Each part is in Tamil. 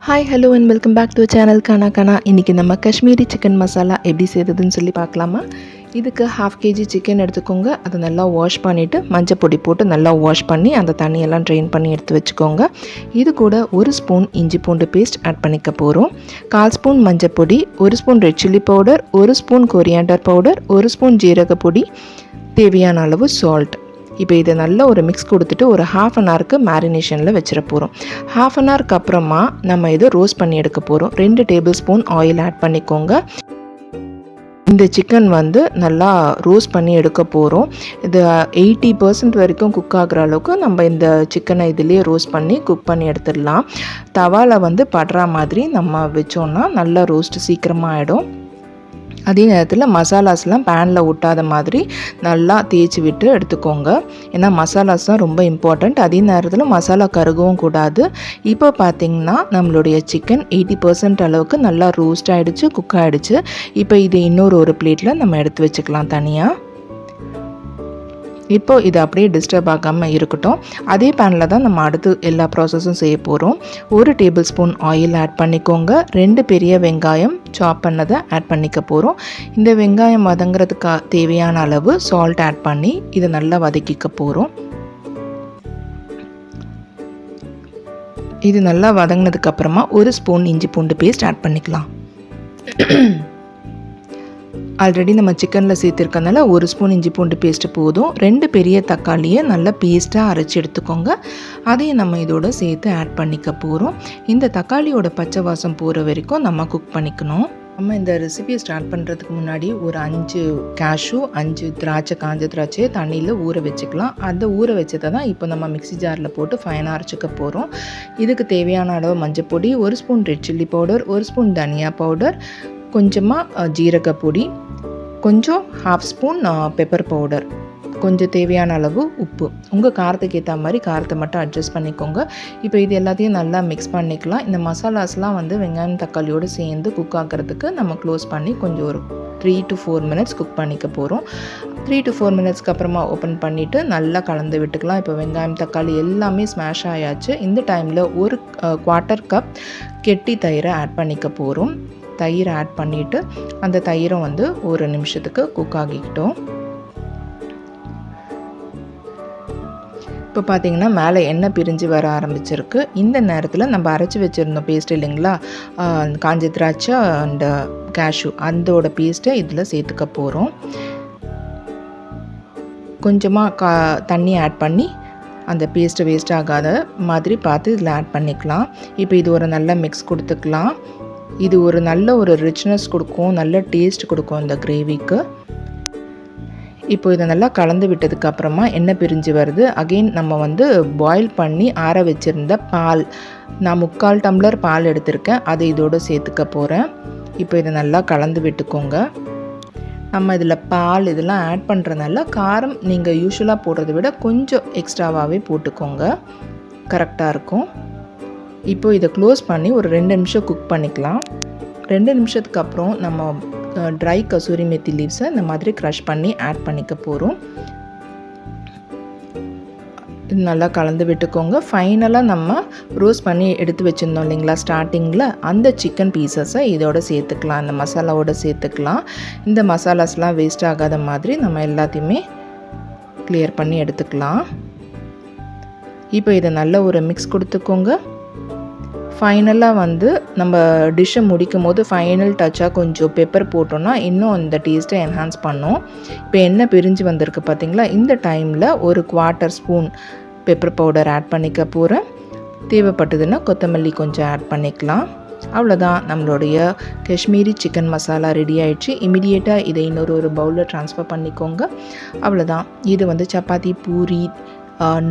Hi, hello and welcome back to the channel Kana Kana. இன்னைக்கு நம்ம காஷ்மீரி சிக்கன் மசாலா எப்படி செய்யறதுன்னு சொல்லி பார்க்கலாமா? இதுக்கு 1/2 kg சிக்கன் எடுத்துக்கோங்க. அதை நல்லா வாஷ் பண்ணிவிட்டு மஞ்சள் பொடி போட்டு நல்லா வாஷ் பண்ணி அந்த தண்ணியெல்லாம் ட்ரெயின் பண்ணி எடுத்து வச்சுக்கோங்க. இது கூட 1 ஸ்பூன் இஞ்சி பூண்டு பேஸ்ட் ஆட் பண்ணிக்க போகிறோம். 1/4 ஸ்பூன் மஞ்சள் பொடி, 1 spoon red chilli powder, 1 spoon coriander powder, 1 spoon ஜீரக பொடி, தேவையான அளவு சால்ட். இப்போ இதை நல்லா ஒரு மிக்ஸ் கொடுத்துட்டு ஒரு 1/2 an hourக்கு மேரினேஷனில் வச்சிட போகிறோம். 1/2 an hourக்கு அப்புறமா நம்ம இதை ரோஸ்ட் பண்ணி எடுக்க போகிறோம். 2 டேபிள் ஸ்பூன் ஆயில் ஆட் பண்ணிக்கோங்க. இந்த சிக்கன் நல்லா ரோஸ்ட் பண்ணி எடுக்க போகிறோம். இது 80% வரைக்கும் குக் ஆகிற அளவுக்கு நம்ம இந்த சிக்கனை இதிலே ரோஸ்ட் பண்ணி குக் பண்ணி எடுத்துடலாம். தவாவில் படுற மாதிரி நம்ம வச்சோன்னா நல்லா ரோஸ்ட்டு சீக்கிரமாக ஆகிடும். அதே நேரத்தில் மசாலாஸ்லாம் பேனில் ஒட்டாத மாதிரி நல்லா தேய்ச்சி விட்டு எடுத்துக்கோங்க. ஏன்னா மசாலாஸ் தான் ரொம்ப இம்பார்ட்டண்ட். அதே நேரத்தில் மசாலா கருகவும் கூடாது. இப்போ பார்த்திங்கன்னா நம்மளுடைய சிக்கன் 80% அளவுக்கு நல்லா ரோஸ்ட் ஆகிடுச்சு, குக் ஆகிடுச்சு. இப்போ இது ஒரு பிளேட்டில் நம்ம எடுத்து வச்சுக்கலாம் தனியாக. இப்போ இது அப்படியே டிஸ்டர்ப் ஆகாமல் இருக்கட்டும். அதே பேனில் தான் நம்ம அடுத்து எல்லா ப்ராசஸும் செய்ய போகிறோம். 1 டேபிள் ஸ்பூன் ஆயில் ஆட் பண்ணிக்கோங்க. 2 பெரிய வெங்காயம் சாப் பண்ணதை ஆட் பண்ணிக்க போகிறோம். இந்த வெங்காயம் வதங்கிறதுக்கு தேவையான அளவு சால்ட் ஆட் பண்ணி இதை நல்லா வதக்கிக்க போகிறோம். இது நல்லா வதங்கினதுக்கப்புறமா 1 ஸ்பூன் இஞ்சி பூண்டு பேஸ்ட் ஆட் பண்ணிக்கலாம். ஆல்ரெடி நம்ம சிக்கனில் சேர்த்துருக்கனால 1 ஸ்பூன் இஞ்சி பூண்டு பேஸ்ட்டு போதும். 2 பெரிய தக்காளியை நல்லா பேஸ்ட்டாக அரைச்சி எடுத்துக்கோங்க. அதையும் நம்ம இதோட சேர்த்து ஆட் பண்ணிக்க போகிறோம். இந்த தக்காளியோட பச்சை வாசம் போகிற வரைக்கும் நம்ம குக் பண்ணிக்கணும். நம்ம இந்த ரெசிபியை ஸ்டார்ட் பண்ணுறதுக்கு முன்னாடி ஒரு 5 கேஷ்யூ, 5 திராட்சை, காஞ்ச திராட்சையை தண்ணியில் ஊற வச்சுக்கலாம். அந்த ஊற வச்சதை தான் இப்போ நம்ம மிக்ஸி ஜாரில் போட்டு ஃபைனாக அரைச்சிக்க போகிறோம். இதுக்கு தேவையான அளவு மஞ்சள் பொடி, 1 spoon red chilli powder, 1 spoon தனியா பவுடர், கொஞ்சமாக ஜீரக பொடி, கொஞ்சம் 1/2 ஸ்பூன் பெப்பர் பவுடர், கொஞ்சம் தேவையான அளவு உப்பு. உங்கள் காரத்துக்கு ஏற்ற மாதிரி காரத்தை மட்டும் அட்ஜஸ்ட் பண்ணிக்கோங்க. இப்போ இது எல்லாத்தையும் நல்லா மிக்ஸ் பண்ணிக்கலாம். இந்த மசாலாஸ்லாம் வெங்காயம் தக்காளியோடு சேர்ந்து குக் ஆகிறதுக்கு நம்ம க்ளோஸ் பண்ணி கொஞ்சம் ஒரு 3 to 4 minutes குக் பண்ணிக்க போகிறோம். 3 to 4 minutesக்கு அப்புறமா ஓப்பன் பண்ணிவிட்டு நல்லா கலந்து விட்டுக்கலாம். இப்போ வெங்காயம் தக்காளி எல்லாமே ஸ்மாஷ் ஆயாச்சு. இந்த டைமில் 1/4 கப் கெட்டி தயிரை ஆட் பண்ணிக்க போகிறோம். தயிரை ஆட் பண்ணிவிட்டு அந்த தயிரை 1 நிமிஷத்துக்கு குக் ஆகிக்கிட்டோம். இப்போ பார்த்திங்கன்னா மேலே எண்ணெய் பிரிஞ்சு வர ஆரம்பிச்சிருக்கு. இந்த நேரத்தில் நம்ம அரைச்சி வச்சுருந்தோம் பேஸ்ட் இல்லைங்களா, காஞ்ச திராட்சை அண்ட் கேஷ்யூ, அதோட பேஸ்ட்டை இதில் சேர்த்துக்க போகிறோம். கொஞ்சமாக தண்ணி ஆட் பண்ணி அந்த பேஸ்ட்டை வேஸ்ட் ஆகாத மாதிரி பார்த்து இதில் ஆட் பண்ணிக்கலாம். இப்போ இது ஒரு நல்ல மிக்ஸ் கொடுத்துக்கலாம். இது ஒரு நல்ல ரிச்னஸ் கொடுக்கும், நல்ல டேஸ்ட் கொடுக்கும் இந்த கிரேவிக்கு. இப்போ இதை நல்லா கலந்து விட்டதுக்கு அப்புறமா எண்ணெய் பிரிஞ்சு வருது. அகெயின் நம்ம பாயில் பண்ணி ஆற வச்சுருந்த பால், நான் 3/4 டம்ளர் பால் எடுத்திருக்கேன், அதை இதோடு சேர்த்துக்க போகிறேன். இப்போ இதை நல்லா கலந்து விட்டுக்கோங்க. நம்ம இதில் பால் இதெல்லாம் ஆட் பண்ணுறதுனால காரம் நீங்கள் யூஸ்வலாக போடுறத விட கொஞ்சம் எக்ஸ்ட்ராவாகவே போட்டுக்கோங்க, கரெக்டாக இருக்கும். இப்போ இதை க்ளோஸ் பண்ணி ஒரு 2 நிமிஷம் குக் பண்ணிக்கலாம். 2 நிமிஷத்துக்கு அப்புறம் நம்ம ட்ரை கசூரி மெத்தி லீவ்ஸை இந்த மாதிரி க்ரஷ் பண்ணி ஆட் பண்ணிக்க போகிறோம். இது நல்லா கலந்து விட்டுக்கோங்க. ஃபைனலாக நம்ம ரோஸ்ட் பண்ணி எடுத்து வச்சுருந்தோம் இல்லைங்களா ஸ்டார்டிங்கில், அந்த சிக்கன் பீசஸை இதோட சேர்த்துக்கலாம், அந்த மசாலாவோட சேர்த்துக்கலாம். இந்த மசாலாஸ்லாம் வேஸ்ட் ஆகாத மாதிரி நம்ம எல்லாத்தையுமே கிளியர் பண்ணி எடுத்துக்கலாம். இப்போ இதை நல்ல ஒரு மிக்ஸ் கொடுத்துக்கோங்க. ஃபைனலாக நம்ம டிஷ்ஷை முடிக்கும் போது ஃபைனல் டச்சாக கொஞ்சம் பெப்பர் போட்டோன்னா இன்னும் இந்த டேஸ்ட்டை என்ஹான்ஸ் பண்ணோம். இப்போ எண்ணெய் பிரிஞ்சு வந்திருக்கு பார்த்திங்களா, இந்த டைமில் 1/4 ஸ்பூன் பெப்பர் பவுடர் ஆட் பண்ணிக்க போகிறேன். தேவைப்பட்டதுன்னா கொத்தமல்லி கொஞ்சம் ஆட் பண்ணிக்கலாம். அவ்வளோதான், நம்மளுடைய காஷ்மீரி சிக்கன் மசாலா ரெடி ஆகிடுச்சு. இமிடியேட்டாக இதை ஒரு பவுலில் ட்ரான்ஸ்ஃபர் பண்ணிக்கோங்க. அவ்வளோதான். இது சப்பாத்தி, பூரி,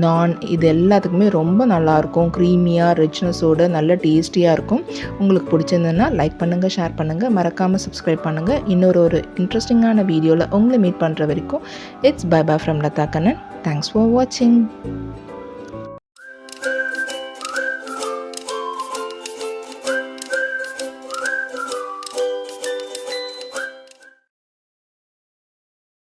நான் இது எல்லாத்துக்குமே ரொம்ப நல்லாயிருக்கும். க்ரீமியாக ரிச்னஸோடு நல்ல டேஸ்டியாக இருக்கும். உங்களுக்கு பிடிச்சிருந்ததுன்னா லைக் பண்ணுங்கள், ஷேர் பண்ணுங்கள், மறக்காமல் சப்ஸ்கிரைப் பண்ணுங்கள். இன்னொரு இன்ட்ரெஸ்டிங்கான வீடியோவில் உங்களை மீட் பண்ணுற வரைக்கும் it's bye bye from Latha Kannan. Thanks for வாட்சிங்.